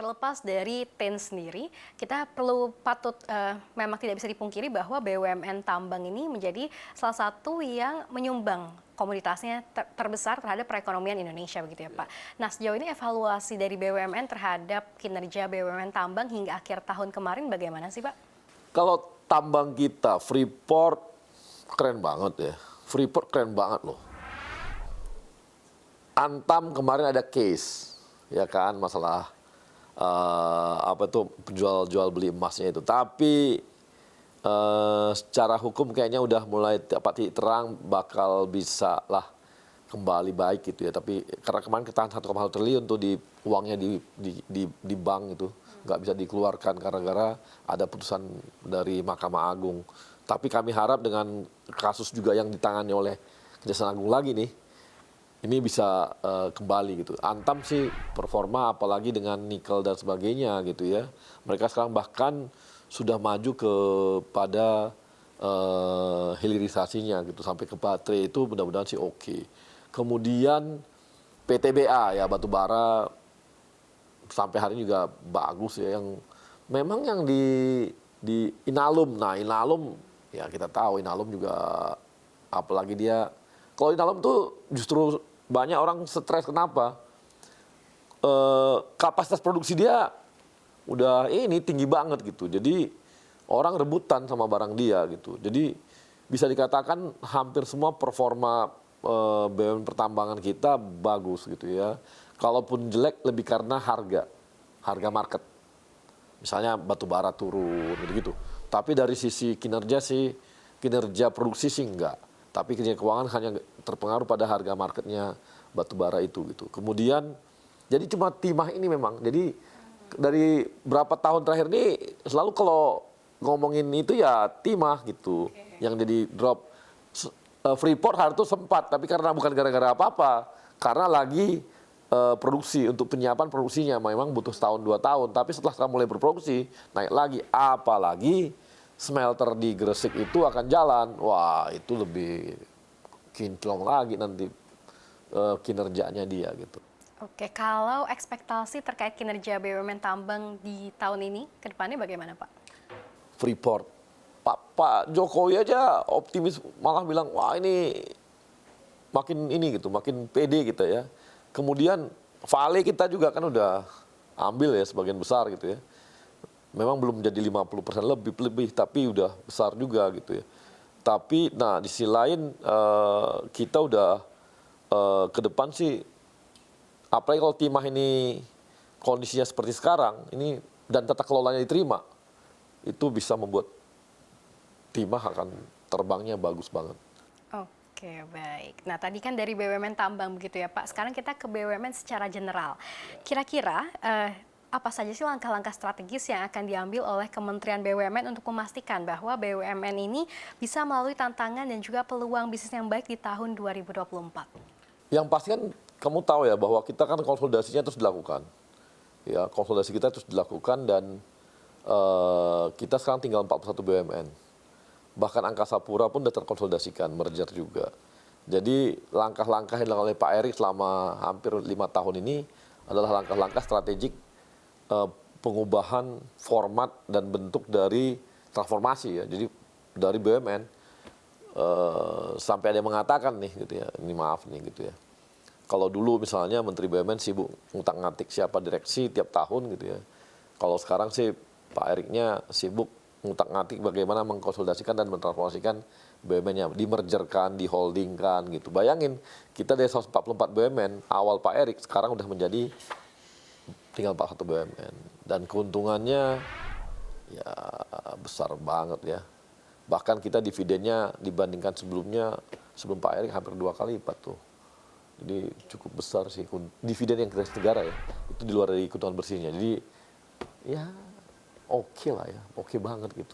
terlepas dari TEN sendiri, kita patut memang tidak bisa dipungkiri bahwa BUMN tambang ini menjadi salah satu yang menyumbang komoditasnya terbesar terhadap perekonomian Indonesia, begitu ya Pak. Nah, sejauh ini evaluasi dari BUMN terhadap kinerja BUMN tambang hingga akhir tahun kemarin bagaimana sih Pak? Kalau tambang kita, Freeport keren banget ya. Freeport keren banget loh. Antam kemarin ada case, ya kan, masalah apa tuh jual beli emasnya itu. Tapi secara hukum kayaknya udah mulai dapat titik terang, bakal bisa lah kembali baik gitu ya. Tapi karena kemarin ketahan 1,1 triliun tuh di uangnya di bank itu nggak bisa dikeluarkan gara-gara ada putusan dari Mahkamah Agung. Tapi kami harap dengan kasus juga yang ditangani oleh Kejaksaan Agung lagi nih, ini bisa kembali gitu. Antam sih performa apalagi dengan nikel dan sebagainya gitu ya. Mereka sekarang bahkan sudah maju kepada hilirisasinya gitu sampai ke baterai itu mudah-mudahan sih oke. Kemudian PTBA ya batubara sampai hari ini juga bagus ya, yang memang yang di Inalum. Nah, Inalum ya kita tahu Inalum juga apalagi dia kalau Inalum tuh justru banyak orang stres. Kenapa? Kapasitas produksi dia udah ini tinggi banget gitu. Jadi orang rebutan sama barang dia gitu. Jadi bisa dikatakan hampir semua performa BUMN pertambangan kita bagus gitu ya. Kalaupun jelek lebih karena harga market. Misalnya batu bara turun gitu-gitu. Tapi dari sisi kinerja produksi sih enggak. Tapi kinerja keuangan hanya terpengaruh pada harga marketnya batu bara itu gitu. Kemudian jadi cuma timah ini memang. Jadi dari berapa tahun terakhir ini selalu kalau ngomongin itu ya timah gitu yang jadi drop. Freeport hari itu sempat, tapi karena bukan gara-gara apa-apa, karena lagi produksi untuk penyiapan produksinya memang butuh setahun 2 tahun. Tapi setelah mulai berproduksi naik lagi, apalagi smelter di Gresik itu akan jalan, wah itu lebih kinclong lagi nanti kinerjanya dia gitu. Oke, kalau ekspektasi terkait kinerja BUMN tambang di tahun ini ke depannya bagaimana Pak? Freeport, Pak Jokowi aja optimis, malah bilang wah ini makin ini gitu, makin pede gitu ya. Kemudian Vale kita juga kan udah ambil ya sebagian besar gitu ya. Memang belum jadi 50% lebih, tapi udah besar juga gitu ya. Tapi nah di sisi lain kita udah ke depan sih, apalagi kalau timah ini kondisinya seperti sekarang ini dan tata kelolanya diterima, itu bisa membuat timah akan terbangnya bagus banget. Oke, baik. Nah, tadi kan dari BUMN tambang begitu ya, Pak. Sekarang kita ke BUMN secara general. Kira-kira apa saja sih langkah-langkah strategis yang akan diambil oleh Kementerian BUMN untuk memastikan bahwa BUMN ini bisa melalui tantangan dan juga peluang bisnis yang baik di tahun 2024? Yang pasti kan kamu tahu ya bahwa kita kan konsolidasinya terus dilakukan. Ya, konsolidasi kita terus dilakukan dan kita sekarang tinggal 41 BUMN. Bahkan Angkasa Pura pun sudah terkonsolidasikan, merger juga. Jadi langkah-langkah yang dilakukan oleh Pak Erik selama hampir 5 tahun ini adalah langkah-langkah strategik pengubahan format dan bentuk dari transformasi ya. Jadi dari BUMN sampai ada yang mengatakan nih gitu ya, ini maaf nih gitu ya. Kalau dulu misalnya Menteri BUMN sibuk ngutak-ngatik siapa direksi tiap tahun gitu ya. Kalau sekarang sih Pak Eriknya sibuk ngutak-ngatik bagaimana mengkonsolidasikan dan mentransformasikan BUMN-nya, dimergerkan, diholdingkan gitu. Bayangin, kita dari 144 BUMN awal Pak Erik sekarang udah menjadi tinggal 41 BUMN. Dan keuntungannya ya besar banget ya. Bahkan kita dividennya dibandingkan sebelumnya, sebelum Pak Erik hampir 2 kali lipat tuh. Jadi cukup besar sih dividen yang kita negara ya. Itu di luar dari keuntungan bersihnya. Jadi ya oke lah ya, oke banget gitu.